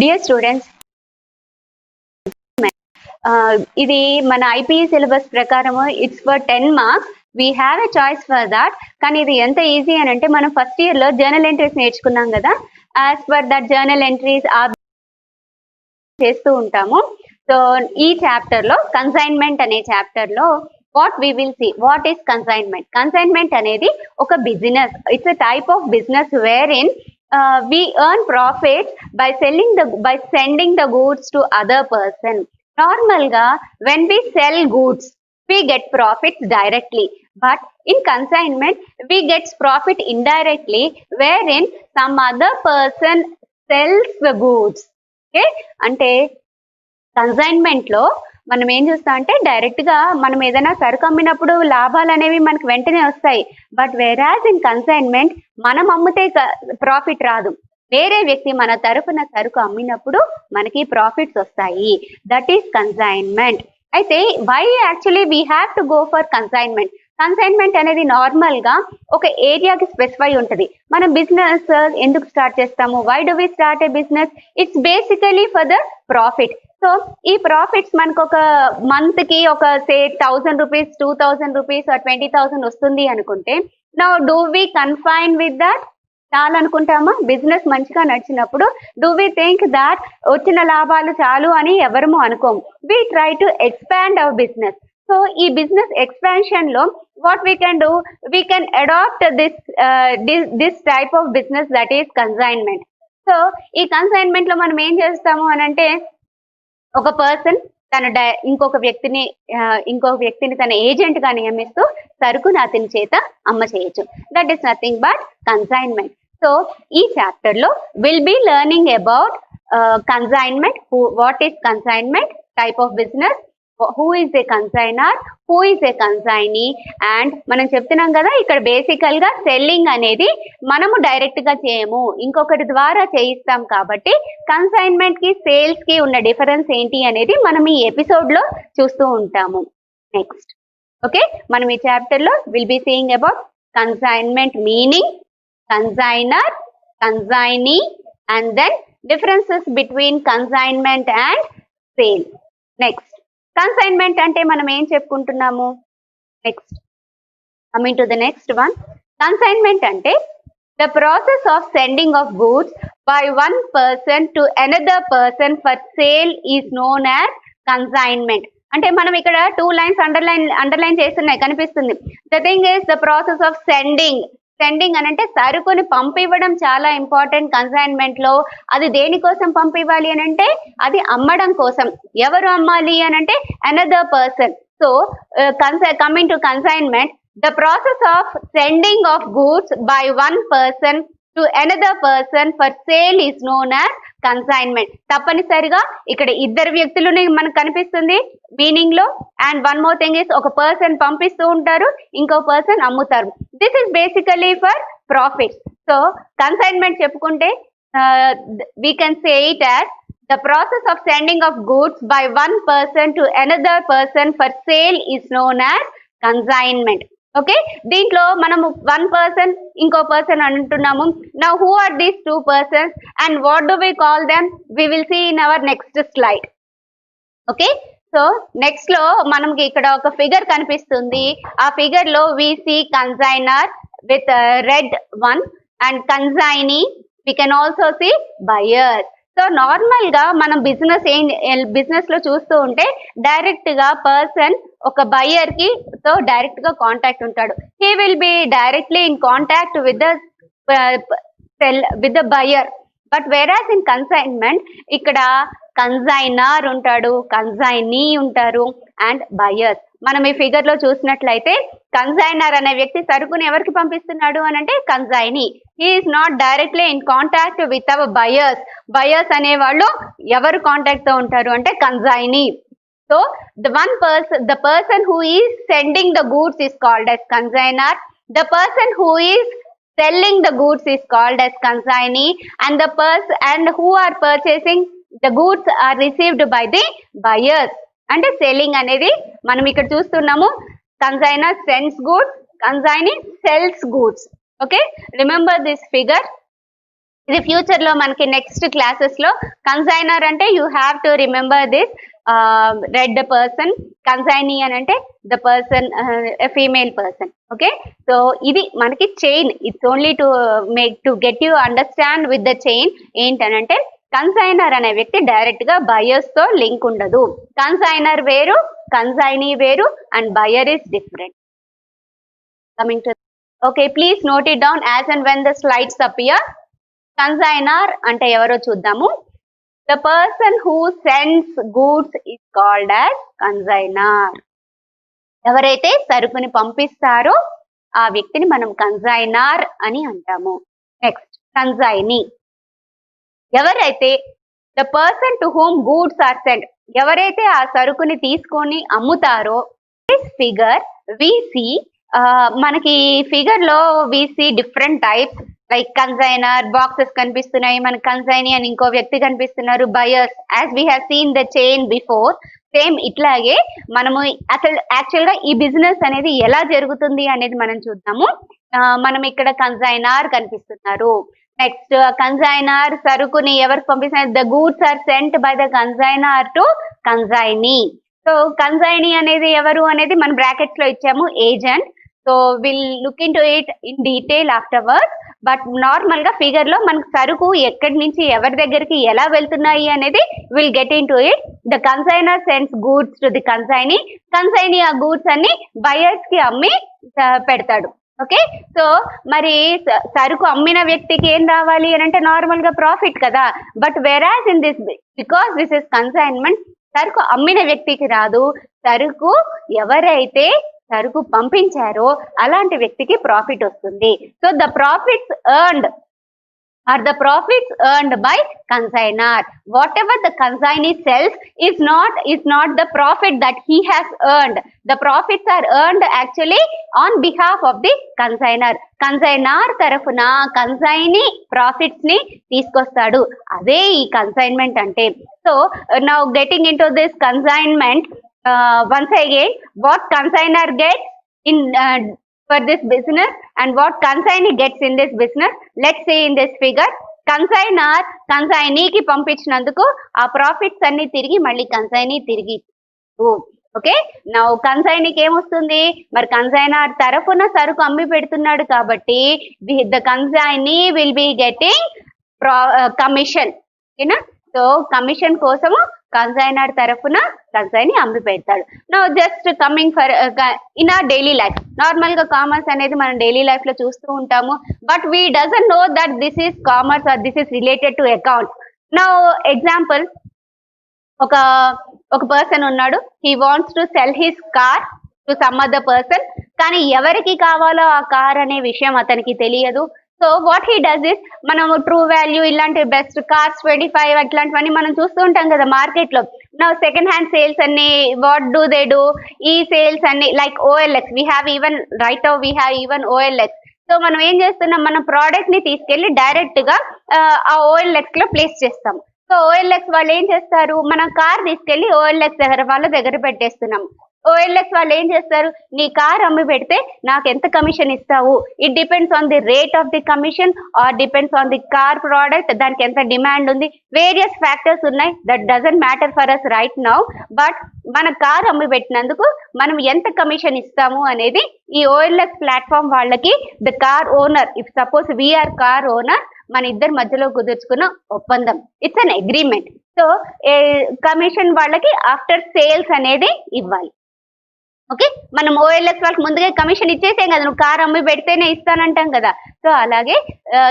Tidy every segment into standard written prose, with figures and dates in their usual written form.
Dear students, ఇది మన IPE syllabus ప్రకారం it's for 10 marks. We have a choice for that. కానీ ఇది ఎంత ఈజీ అని అంటే మనం ఫస్ట్ ఇయర్ లో జర్నల్ ఎంట్రీస్ నేర్చుకున్నాం కదా. As per that journal entries చేస్తూ ఉంటాము. సో ఈ చాప్టర్ లో కన్సైన్మెంట్ అనే చాప్టర్ లో what we will see what is consignment. Consignment అనేది ఒక business. It's a type of business where in we earn profits by sending the goods to other person. Normal ga when we sell goods we get profits directly, but in consignment we get profit indirectly wherein some other person sells the goods. Okay, ante consignment lo మనం ఏం చూస్తాం అంటే direct గా మనం ఏదైనా సరుకు అమ్మినప్పుడు లాభాలు అనేవి మనకు వెంటనే వస్తాయి. బట్ వేరాజ్ ఇన్ కన్సైన్మెంట్ మనం అమ్మితే ప్రాఫిట్ రాదు, వేరే వ్యక్తి మన తరఫున సరుకు అమ్మినప్పుడు మనకి ప్రాఫిట్స్ వస్తాయి. That is consignment. అయితే why actually we have to go for consignment. Consignment అనేది నార్మల్ గా ఒక ఏరియాకి స్పెసిఫై ఉంటుంది. మనం బిజినెస్ ఎందుకు స్టార్ట్ చేస్తాము? Why do we start a business? It's basically for the profit. So ఈ ప్రాఫిట్స్ మనకు ఒక మంత్ కి ఒక సే 1000 రూపీస్, 2000 రూపీస్, 20,000 వస్తుంది అనుకుంటే, now do we confine with that? చాలు అనుకుంటామా? బిజినెస్ మంచిగా నడిచినప్పుడు డూ వి థింక్ దాట్ వచ్చిన లాభాలు చాలు అని ఎవరము అనుకోము. We try to expand our business. So ఈ బిజినెస్ ఎక్స్పాన్షన్ లో what we can do, we can adopt this type of business, that is consignment. So ఈ కన్సైన్మెంట్ లో మనం ఏం చేస్తాము అని అంటే, ఒక పర్సన్ ఇంకొక వ్యక్తిని తన ఏజెంట్ గా నియమిస్తూ సరుకును అతని చేత అమ్మ చేయొచ్చు. That is nothing but consignment. So ఈ చాప్టర్ లో will be learning about consignment, what is consignment, type of business, who is a consigner, who is a consignee, and మనం చెప్తున్నాం కదా ఇక్కడ బేసికల్ గా సెల్లింగ్ అనేది మనము డైరెక్ట్ గా చేయము, ఇంకొకటి ద్వారా చేయిస్తాం. కాబట్టి కన్సైన్మెంట్ కి సేల్స్ కి ఉన్న డిఫరెన్స్ ఏంటి అనేది మనం ఈ ఎపిసోడ్ లో చూస్తూ ఉంటాము. నెక్స్ట్ ఓకే, మనం ఈ చాప్టర్ లో will be seeing about consignment meaning, consignor, consignee, and then differences between consignment and sale. Next consignment అంటే మనం ఏం చెప్పుకుంటున్నాము? Next coming to the next one. Consignment అంటే the process of sending of goods by one person to another person for sale is known as consignment. అంటే మనం ఇక్కడ 2 lines underline చేస్తున్నాయి కనిపిస్తుంది. The thing is the process of sending అని అంటే సరుకుని పంపివ్వడం చాలా important consignment లో. అది దేనికోసం పంపివ్వాలి అని అంటే అది అమ్మడం కోసం. ఎవరు అమ్మాలి అని అంటే another person. So coming to consignment, the process of sending of goods by one person to another person for sale is known as consignment. తప్పనిసరిగా ఇక్కడ ఇద్దరు వ్యక్తులని మనకు కనిపిస్తుంది మీనింగ్ లో. And one more thing is, ఒక పర్సన్ పంపిస్తూ ఉంటారు, ఇంకో పర్సన్ అమ్ముతారు. This is basically for profits. So consignment చెప్పుకుంటే we can say it as the process of sending of goods by one person to another person for sale is known as consignment. Okay, దీంట్లో మనము one person ఇంకో person అంటున్నాము. Now who are these 2 persons and what do we call them? We will see in our next slide. Okay, so next లో మనకి ఇక్కడ ఒక figure కనిపిస్తుంది. ఆ ఫిగర్ లో we see consignor with red one and consignee. We can also see buyer. So normal గా మనం business లో చూస్తూ ఉంటే డైరెక్ట్ గా పర్సన్ ఒక బయ్యర్ కి తో డైరెక్ట్ గా కాంటాక్ట్ ఉంటాడు. He will be directly in contact with the buyer. But whereas in consignment ఇక్కడ కన్సైనర్ ఉంటాడు, కన్సైనీ ఉంటారు, అండ్ బయ్యర్స్. మనం ఈ ఫిగర్ లో చూసినట్లయితే కన్సైనర్ అనే వ్యక్తి సరుకుని ఎవరికి పంపిస్తున్నాడు అని అంటే consignee. He is not directly in contact with our buyers. Buyers అనే వాళ్ళు ఎవరు కాంటాక్ట్ తో ఉంటారు అంటే consignee. So the person who is sending the goods is called as consigner. The person who is selling the goods is called as consignee, and the person and who are purchasing the goods are received by the buyers. అంటే selling అనేది మనం ఇక్కడ చూస్తున్నాము. Consignor sends goods, consignee cells goods. Okay, remember this figure. ఇది future లో మనకి next classes లో consignor అంటే you have to remember this red person, consignee అని అంటే the person female person. Okay, so ఇది మనకి chain. It's only to make to get you understand with the chain. ఏంటనంటే కన్సైనర్ అనే వ్యక్తి డైరెక్ట్ గా బయర్స్ తో లింక్ ఉండదు. కన్సైనర్ వేరు, కన్సైనీ వేరు, and buyer is different. Coming to okay, please note it down as and when the slides appear. Consignor అంటే ఎవరో చూద్దాము. The person who sends goods is called as consignor. ఎవరైతే సరుకుని పంపిస్తారో ఆ వ్యక్తిని మనం కన్సైనర్ అని అంటాము. Next consignee. ఎవరైతే the person to whom goods are send, ఎవరైతే ఆ సరుకుని తీసుకొని అమ్ముతారో దిస్ ఫిగర్ వి సీ, మనకి ఫిగర్ లో we see different types like consignor, boxes కనిపిస్తున్నాయి, మనకి కన్సైనీ అని ఇంకో వ్యక్తి కనిపిస్తున్నారు, buyers, as we have seen the chain before. Same ఇట్లాగే మనము అసలు యాక్చువల్ గా ఈ బిజినెస్ అనేది ఎలా జరుగుతుంది అనేది మనం చూద్దాము. మనం ఇక్కడ కన్సైనర్ కనిపిస్తున్నారు. నెక్స్ట్ కన్సైనర్ సరుకుని ఎవరికి పంపిస్తున్నారు? The goods are sent by the consignor to consignee. So consignee అనేది ఎవరు అనేది మనం బ్రాకెట్స్ లో ఇచ్చాము, agent. So will look into it in detail afterwards. But normal గా ఫిగర్ లో మనకు సరుకు ఎక్కడి నుంచి ఎవరి దగ్గరికి ఎలా వెళ్తున్నాయి అనేది will get in to it. The consignor sends goods to the consignee. Consignee ఆ గూడ్స్ అన్ని బయర్స్ కి అమ్మి పెడతాడు. ఓకే, సో మరి సరుకు అమ్మిన వ్యక్తికి ఏం రావాలి అని అంటే నార్మల్ గా ప్రాఫిట్ కదా. But whereas in this, because this is consignment, సరుకు అమ్మిన వ్యక్తికి రాదు. సరుకు ఎవరైతే సరుకు పంపించారో అలాంటి వ్యక్తికి ప్రాఫిట్ వస్తుంది. So the profits earned are the profits earned by consigner. Whatever the consignee sells is not the profit that he has earned. The profits are earned actually on behalf of the consigner. Consigner tarafuna consignee profits ni తీసుకొస్తాడు. అదే ఈ consignment అంటే. So now getting into this consignment, once again what consigner gets in for this business and what consignee gets in this business, let's see in this figure. Consigner consignee ki పంపించినందుకు ఆ profits అన్ని తిరిగి మళ్ళీ consignee తిరిగి. Okay, now కన్సైనీకి ఏమొస్తుంది? మరి consignor తరఫున సరుకు అమ్మి పెడుతున్నాడు కాబట్టి the consignee will be getting commission. ఓకేనా? సో కమిషన్ కోసము కన్సైనర్ తరఫున కన్సైనీ అమ్మి పెడతాడు. Now just coming for in our daily life, normal గా కామర్స్ అనేది మనం డైలీ లైఫ్ లో చూస్తూ ఉంటాము. But we doesn't know that this is commerce or this is related to accounts. Now example, ఒక పర్సన్ ఉన్నాడు, he wants to sell his car to some other person. కానీ ఎవరికి కావాలో ఆ కార్ అనే విషయం అతనికి తెలియదు. So what he does is, మనము ట్రూ వాల్యూ ఇలాంటి బెస్ట్ కార్స్ 25 అట్లాంటివన్నీ మనం చూస్తూ ఉంటాం కదా మార్కెట్ లో. నా సెకండ్ హ్యాండ్ సేల్స్ అన్ని వాట్ డూ దే డూ, ఈ సేల్స్ అన్ని like OLX, we have even OLX. So మనం ఏం చేస్తున్నాం, మన ప్రోడక్ట్ ని తీసుకెళ్లి డైరెక్ట్ గా ఆ ఓఎల్ఎక్స్ లో ప్లేస్ చేస్తాం. సో ఓఎల్ఎక్స్ వాళ్ళు ఏం చేస్తారు, మన కార్ తీసుకెళ్లి ఓఎల్ఎక్స్ వాళ్ళ దగ్గర పెట్టేస్తున్నాం. ఓఎల్ఎక్స్ వాళ్ళు ఏం చేస్తారు, నీ కార్ అమ్మి పెడితే నాకు ఎంత కమిషన్ ఇస్తావు? It depends on the rate of the commission or depends on the car product, దానికి ఎంత డిమాండ్ ఉంది, వేరియస్ ఫ్యాక్టర్స్ ఉన్నాయి. That doesn't matter for us right now. But మన కార్ అమ్మి పెట్టినందుకు మనం ఎంత కమిషన్ ఇస్తాము అనేది ఈ ఓఎల్ఎక్స్ ప్లాట్ఫామ్ వాళ్ళకి the car owner, if suppose we are car owner, మన ఇద్దరి మధ్యలో కుదుర్చుకున్న ఒప్పందం. It's an agreement. So commission వాళ్ళకి ఆఫ్టర్ సేల్స్ అనేది ఇవ్వాలి. ఓకే, మనం ఓఎల్ఎక్స్ వాళ్ళకి ముందుగా కమిషన్ ఇచ్చేసాం కదా, నువ్వు కార్ అమ్మి పెడితేనే ఇస్తానంటాం కదా. సో అలాగే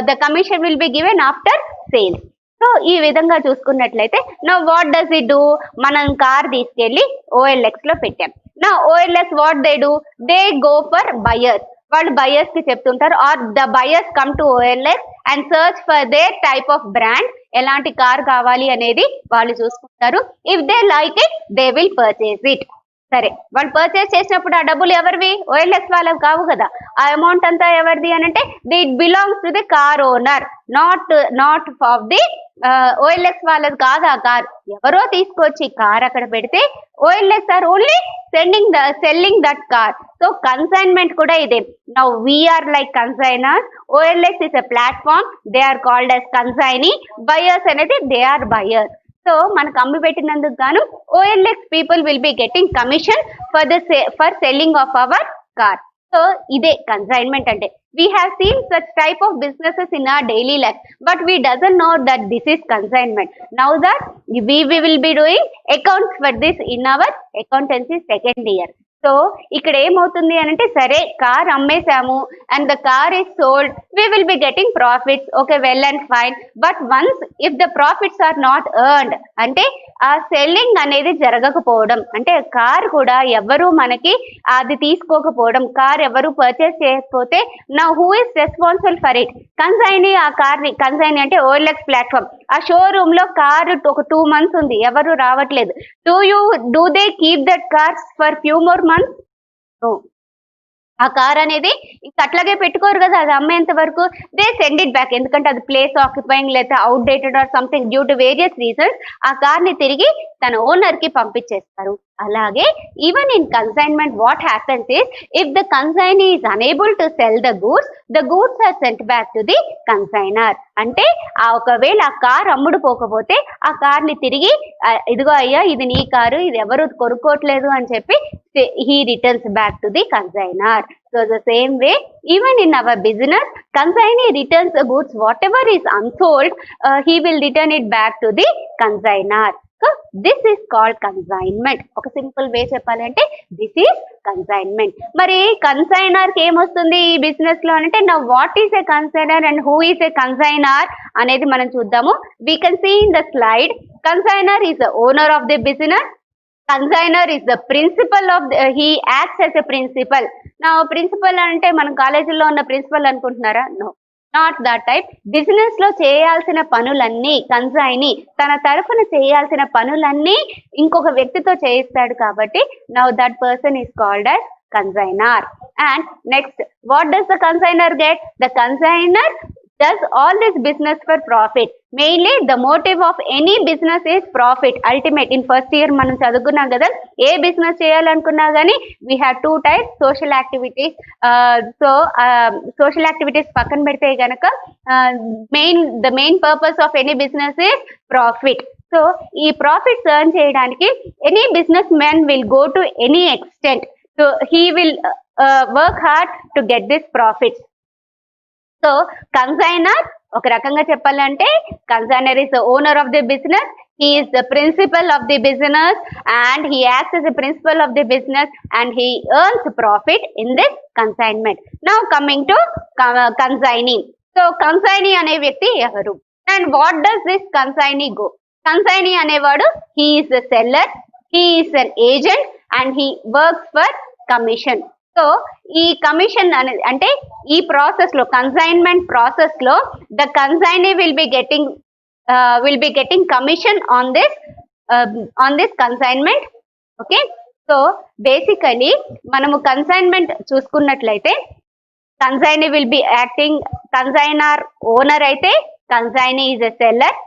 the commission will be given after sales. So ఈ విధంగా చూసుకున్నట్లయితే నా వాట్ డస్ ఇట్ డూ, మనం కార్ తీసుకెళ్లి ఓఎల్ఎక్స్ లో పెట్టాం. నా OLX what they do, they go for buyers. వాళ్ళు బయర్స్ కి చెప్తుంటారు, or the buyers come to OLX and search for their type of brand, ఎలాంటి కార్ కావాలి అనేది వాళ్ళు చూసుకుంటారు. If they like it they will purchase it. సరే, వాళ్ళు పర్చేస్ చేసినప్పుడు ఆ డబ్బులు ఎవరివి? ఓఎల్ఎక్స్ వాళ్ళవి కావు కదా. ఆ అమౌంట్ అంతా ఎవరిది అని అంటే it belongs to the car owner, not of the OLX వాళ్ళది కాదు ఆ కార్, ఎవరో తీసుకొచ్చి కార్ అక్కడ పెడితే OLX are only selling that car. So consignment కూడా ఇదే. Now we're like consignors, OLX is a platform, they are called as consignee, buyers అనేది దే ఆర్ బయర్స్. సో మనకు అమ్మి పెట్టినందుకు గాను OLX people will be getting commission for selling of our car. So ఇదే consignment అంటే. We have seen such type of businesses in our daily life, but we doesn't know that this is consignment. Now that we will be doing accounts for this in our accountancy second year. So ఇక్కడ ఏమవుతుంది అని అంటే, సరే car అమ్మేసాము and the car is sold, we will be getting profits, okay well and fine. But once if the profits are not earned, అంటే ఆ selling అనేది జరగకపోవడం, అంటే కార్ కూడా ఎవరు మనకి అది తీసుకోకపోవడం, కార్ ఎవరు పర్చేస్ చేయకపోతే, నా who is responsible for it? Consignee. ఆ కార్ని కన్సైనీ అంటే ఓఎల్ఎక్స్ ప్లాట్ఫామ్. ఆ షోరూమ్ లో కారు ఒక 2 months ఉంది, ఎవరు రావట్లేదు. Do they keep that cars for few more months? No. ఆ కార్ అనేది ఇంకా అట్లాగే పెట్టుకోరు కదా, అది అమ్మేంత వరకు. దే సెండ్ ఇట్ బ్యాక్, ఎందుకంటే అది ప్లేస్ ఆక్యుపైయింగ్ లేదా outdated or something due to various reasons ఆ కార్ ని తిరిగి తన ఓనర్ కి పంపించేస్తారు. అలాగే even in consignment what happens is, if the consignee is unable to sell the goods are sent back to the consignor. అంటే ఒకవేళ ఆ కార్ అమ్ముడు పోకపోతే ఆ కార్ ని తిరిగి ఇదిగో అయ్యా ఇది నీ కారు, ఇది ఎవరు కొనుక్కోవట్లేదు అని చెప్పి he returns back to the consigner. So the same way, even in our business, consignee returns the goods, whatever is unsold, he will return it back to the consigner. So this is called consignment. ఒక simple way చెప్పాలంటే this is consignment. మరి consignor కి ఏమొస్తుంది ఈ business లో అంటే, now what is a consigner and who is a consigner అనేది మనం చూద్దాము. We can see in the slide, consigner is the owner of the business. Consigner is the principal of he acts as a principal. Now principal అంటే మనం కాలేజీలో ఉన్న principal అనుకుంటున్నారా? No, not that type. Business లో చేయాల్సిన పనులన్నీ consignee తన తరఫున చేయాల్సిన పనులన్నీ ఇంకొక వ్యక్తితో చేయిస్తాడు కాబట్టి now that person is called as consigner. And next, what does the consigner get? The consigner does all this business for profit. Mainly the motive of any business is profit. Ultimate in first year మనం చదువుకున్నాం కదా, ఏ business చేయాలనుకున్నా కానీ we have 2 types, social activities. Social activities పక్కన పెడితే కనుక the main purpose of any business is profit. So ఈ profits earn చేయడానికి any businessman will go to any extent. So he will work hard to get this profits. So consignor ఒక రకంగా చెప్పాలంటే, consignor is the owner of the business, he is the principal of the business and he acts as a principal of the business and he earns profit in this consignment. Now coming to consignee. So consignee అనే వ్యక్తి ఎవరు and what does this consignee go? Consignee అనేవాడు he is the seller, he is an agent and he works for commission. So ఈ commission అనేది అంటే ఈ process లో consignment process లో the consignee will be getting commission on this consignment. Okay, so basically మనము consignment చూసుకున్నట్లయితే consignee will be acting, consignor owner అయితే consignee is a seller,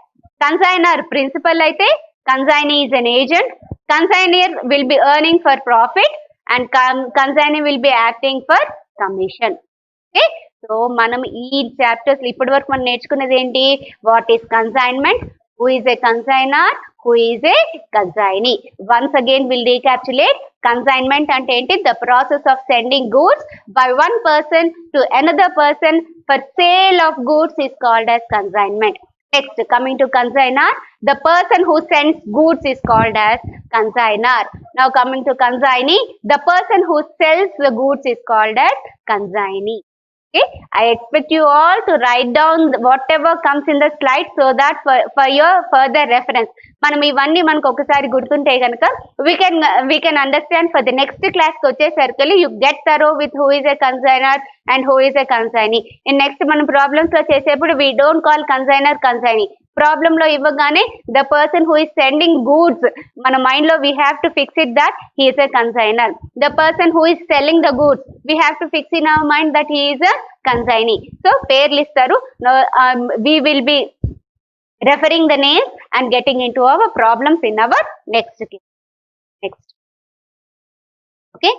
consignor principal అయితే consignee is an agent, consignor will be earning for profit and consignee will be acting for commission. Okay, so మనం ఈ chapters ఇప్పటి వరకు మనం నేర్చుకున్నది ఏంటి? What is consignment, who is a consigner, who is a consignee. Once again we'll recapitulate. Consignment అంటే ఏంటి? The process of sending goods by one person to another person for sale of goods is called as consignment. Next, coming to consigner, the person who sends goods is called as consigner. Now coming to consignee, the person who sells the goods is called as consignee. Okay, I expect you all to write down whatever comes in the slide so that for your further reference. మనం ఇవన్నీ మనకు ఒకసారి గుర్తుంటే కనుక we can understand for the next class కి వచ్చేసరికి you get thorough with who is a consigner and who is a consignee. In next మనం problems లో చేసేప్పుడు we don't call consigner consignee. Problem లో ఇవ్వగానే the person who is sending goods మన mind లో we have to fix it that he is a consigner. The person who is selling the goods we have to fix in our mind that he is a consignee. So పేర్లు ఇస్తారు. We will be referring the names and getting into our problems in our next case. Next. Okay.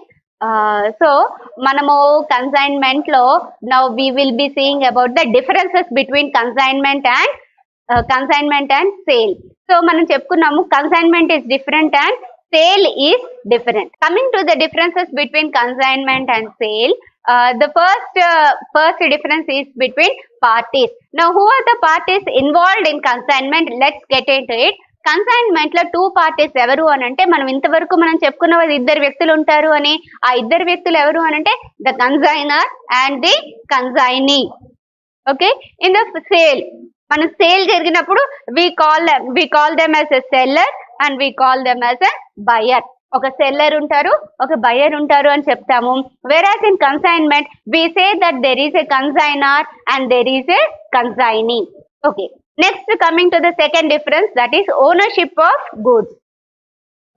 So మనము consignment లో now we will be seeing about the differences between consignment and sale. So మనం చెప్పుకున్నాము consignment is different and sale is different. Coming to the differences between consignment and sale, the first difference is between parties. Now who are the parties involved in consignment? Let's get into it. Consignment లో 2 parties ఎవరు అని అంటే మనం ఇంతవరకు మనం చెప్పుకున్న వాళ్ళు 2 వ్యక్తులు ఉంటారు అని. ఆ 2 వ్యక్తులు ఎవరు అని అంటే the consignor and the consignee. Okay. In the sale, మన సేల్ జరిగినప్పుడు we call them as a seller and we call them as a buyer. ఒక సెల్లర్ ఉంటారు, ఒక బయర్ ఉంటారు అని చెప్తాము. whereas in consignment we say that there is a consigner and there is a consignee. Okay. Next, coming to the second difference, that is ownership of goods.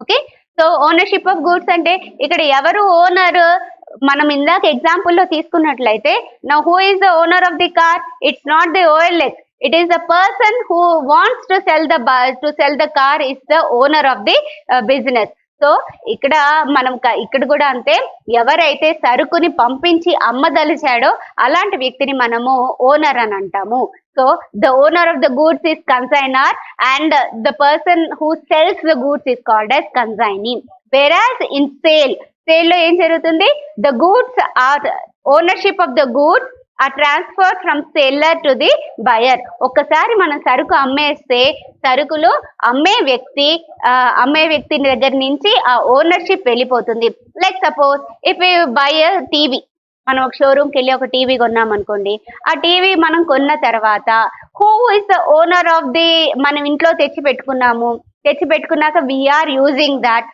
Okay. So ownership of goods అంటే ఇక్కడ ఎవరు owner? మనం ఇందాక example లో తీసుకున్నట్లయితే now who is the owner of the car? It's not the OLX. It is the person who wants to sell the car is the owner of the business. So ఇక్కడ మనం ఇక్కడ కూడా అంతే, ఎవరైతే సరుకుని పంపించి అమ్మదలిచాడో అలాంటి వ్యక్తిని మనము ఓనర్ అని అంటాము. So the owner of the goods is consignor and the person who sells the goods is called as consignee. whereas in sale లో ఏం జరుగుతుంది? The goods are ownership of the goods ఆ transfer from seller to the buyer. ఒక్కసారి మనం సరుకు అమ్మేస్తే సరుకులు అమ్మే వ్యక్తి దగ్గర నుంచి ఆ ఓనర్షిప్ వెళ్ళిపోతుంది. Like suppose if you by TV, మనం ఒక షోరూమ్కి వెళ్ళి ఒక టీవీ కొన్నాం అనుకోండి. ఆ టీవీ మనం కొన్న తర్వాత who is the owner of the, మనం ఇంట్లో తెచ్చి పెట్టుకున్నాక we are using that.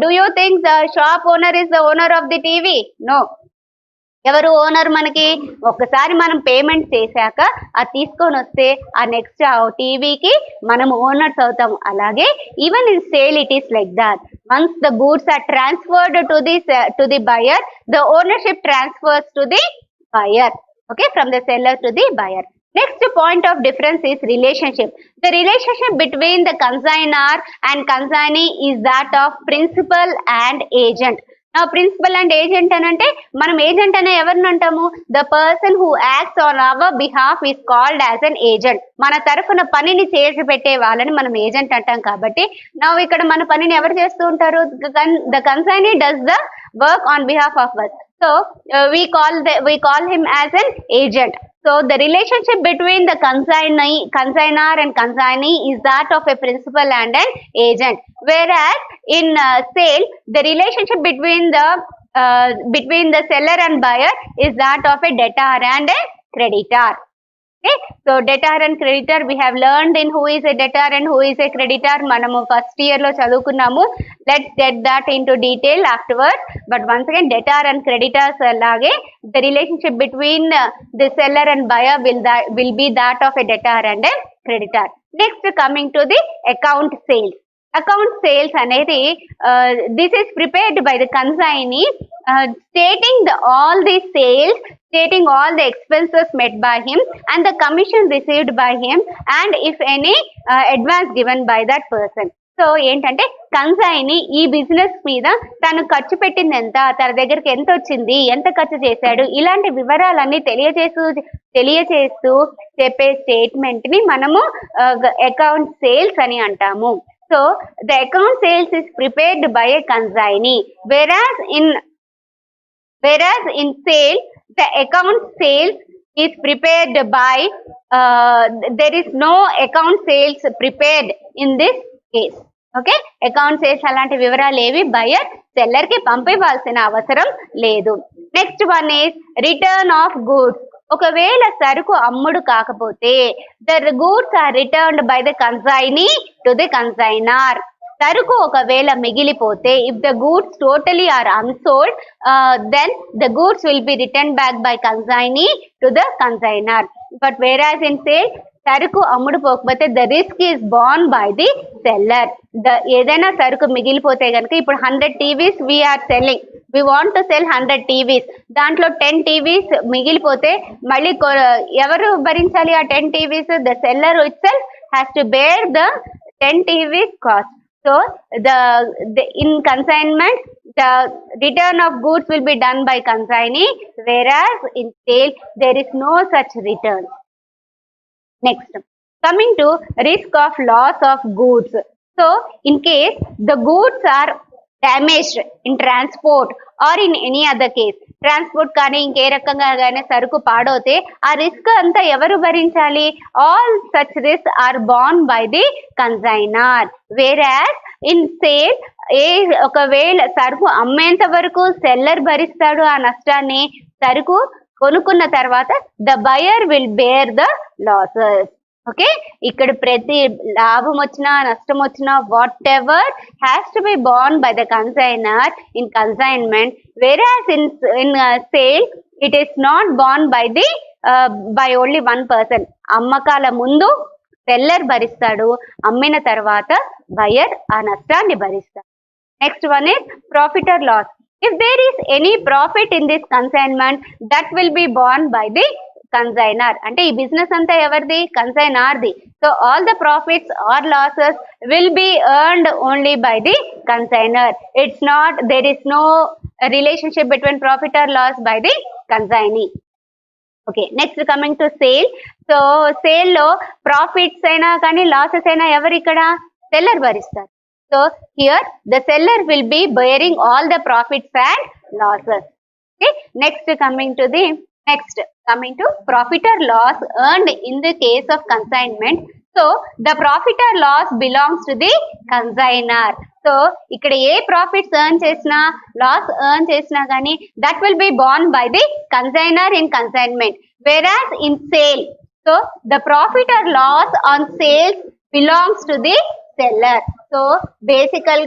Do you think the shop owner is the owner of the TV? No. ఎవరు ఓనర్ మనకి? ఒక్కసారి మనం పేమెంట్ చేశాక అది తీసుకొని వస్తే ఆ నెక్స్ట్ ఆ టీవీకి మనం ఓనర్స్ అవుతాము. అలాగే even in sale it is like that. Once the goods are transferred to the buyer, the ownership transfers to the buyer. Okay, from the seller to the buyer. Next point of difference is relationship. The relationship between the consignor and consignee is that of principal and agent. Now principal and agent అంటే మనం agent అనే ఎవరిని అంటాము? The person who acts on hour behalf is called as an agent. మన తరఫున పనిని చేసి పెట్టే వాళ్ళని మనం ఏజెంట్ అంటాం. కాబట్టి నా ఇక్కడ మన పనిని ఎవరు చేస్తూ ఉంటారు? The consignee does the work on behalf of us. So we call him as an agent. So the relationship between the consignor and consignee is that of a principal and an agent. Whereas in sale, the relationship between the seller and buyer is that of a debtor and a creditor. Okay, so debtor and creditor we have learned in who is a debtor and who is a creditor. Manamu first year lo chadukunnamo. Let's get that into detail afterwards. But once again, debtor and creditors alage the relationship between the seller and buyer will be that of a debtor and a creditor. Next, coming to the account sales. Account sales anedi this is prepared by the consignee, stating all the sales, stating all the expenses made by him and the commission received by him and if any advance given by that person. So ఏంటంటే consignee ఈ business మీద తను ఖర్చు పెట్టింది ఎంత, తన దగ్గరికి ఎంత వచ్చింది, ఎంత ఖర్చు చేశాడు, ఇలాంటి వివరాలన్నీ తెలియచేస్తూ చెప్పే స్టేట్మెంట్ ని మనము అకౌంట్ సేల్స్ అని అంటాము. So the account sales is prepared by a consignee, whereas in sale the account sales is prepared by there is no account sales prepared in this case. Okay, account sales అలాంటి వివరాలు ఏవి buyer seller కి పంపివ్వాల్సిన అవసరం లేదు. Next one is return of goods. ఒకవేళ సరుకు అమ్ముడు కాకపోతే the goods are returned by the consignee to the consignor. సరుకు ఒకవేళ మిగిలిపోతే if the goods totally are unsold then the goods will be return back by consignee to the consignor. But whereas in sale సరుకు అమ్ముడు పోకపోతే the risk is borne by the seller. ఏదైనా సరుకు మిగిలిపోతే కనుక ఇప్పుడు 100 TVs we are selling, we want to sell 100 TVs. దాంట్లో 10 TVs మిగిలిపోతే మళ్ళీ ఎవరు భరించాలి ఆ 10 TVs? The seller itself has to bear the tenth cost. So in consignment, the return of goods will be done by consignee, whereas in sale there is no such return. Next, coming to risk of loss of goods. So in case the goods are damaged in transport or in any other case, transport కానీ ఇంకే రకంగా కానీ సరుకు పాడవుతే ఆ risk అంతా ఎవరు భరించాలి? All such risk are borne by the consignor. Whereas in sale, ఒకవేళ సరుకు అమ్మేంత వరకు సెల్లర్ భరిస్తాడు ఆ నష్టాన్ని. సరుకు కొనుక్కున్న తర్వాత the buyer will bear the losses. Okay, ఇక్కడ ప్రతి లాభం వచ్చినా నష్టం వచ్చినా whatever has to be borne by the consignor in consignment, whereas in sale it is not borne by only one person. అమ్మకాల ముందు సెల్లర్ భరిస్తాడు, అమ్మిన తర్వాత బయర్ ఆ నష్టాన్ని భరిస్తాడు. Next one is profit or loss. If there is any profit in this consignment, that will be borne by the consigner. అంటే ఈ business అంతా ఎవరిది? కన్సైనర్ది. So all the profits or losses will be earned only by the consigner. It's not, there is no relationship between profit or loss by the consignee. Okay, next coming to sale. So sale లో profits అయినా కానీ losses అయినా ఎవరు ఇక్కడ? Seller భరిస్తారు. So here the seller will be bearing all the profits and losses. Okay, next coming to profit or loss earned in the case of consignment. So the profit or loss belongs to the consigner. So ఇక్కడ ఏ profits earn చేసినా loss earn చేసినా కానీ that will be borne by the consigner in consignment, whereas in sale, so the profit or loss on sales belongs to the seller. So basically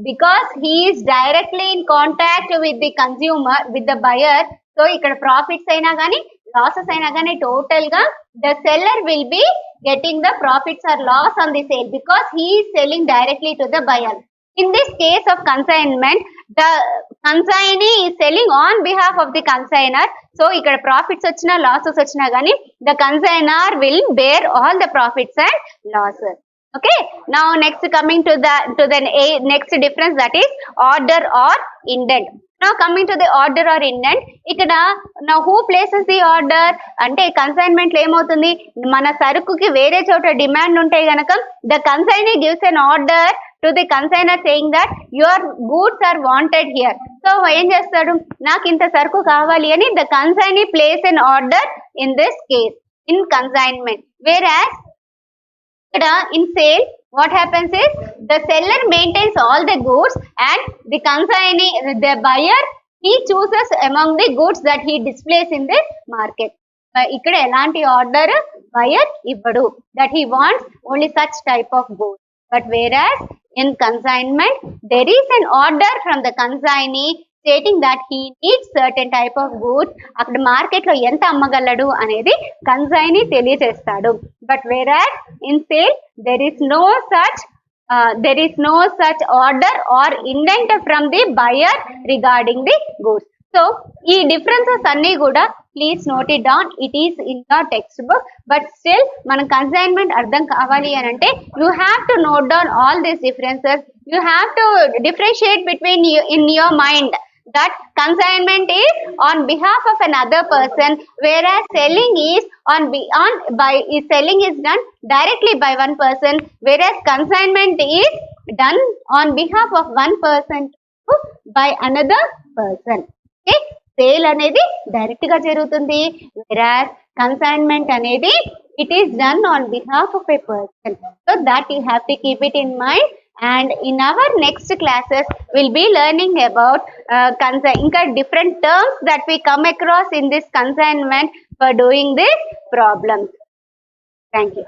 because he is directly in contact with the consumer, with the buyer, so ఇక్కడ profits అయినా కానీ losses అయినా కానీ total గా the seller will be getting the profits or loss on the sale because he is selling directly to the buyer. In this case of consignment, the consignee is selling on behalf of the consigner. So ఇక్కడ profits వచ్చినా losses వచ్చినా కానీ the consigner will bear all the profits and losses. Okay, now next coming to the next difference, that is order or indent. Now coming to the order or indent, ఇక్కడ now who places the order అంటే consignment లో ఏమవుతుంది? మన సరుకుకి వేరే చోట demand ఉంటే గనక the consignee gives an order to the consigner saying that your goods are wanted here. So ఏం చేస్తాడు? నాకు ఇంత సరుకు కావాలి అని the consignee place an order in this case in consignment. Whereas in sale, what happens is the seller maintains all the goods and the consignee, the buyer, he chooses among the goods that he displays in the market. ఇక్కడ ఎలాంటి order buyer ఇవ్వడు, that he wants only such type of goods. But whereas in consignment, there is an order from the consignee stating that he needs certain type of goods. అక్కడ market లో ఎంత అమ్మగలడు అనేది consignee తెలియజేస్తాడు. But whereas in sale there is no such order or indent from the buyer regarding the goods. So ఈ differences అన్ని కూడా please note it down. It is in the text book, but still మన consignment అర్థం కావాలి అని అంటే you have to note down all these differences. You have to differentiate between in your mind that consignment is on behalf of another person, whereas selling is selling is done directly by one person, whereas consignment is done on behalf of one person by another person. Okay, sale అనేది direct గా జరుగుతుంది, whereas consignment అనేది it is done on behalf of a person. So that you have to keep it in mind. And in our next classes we'll be learning about ఇంకా different terms that we come across in this consignment for doing this problem. Thank you.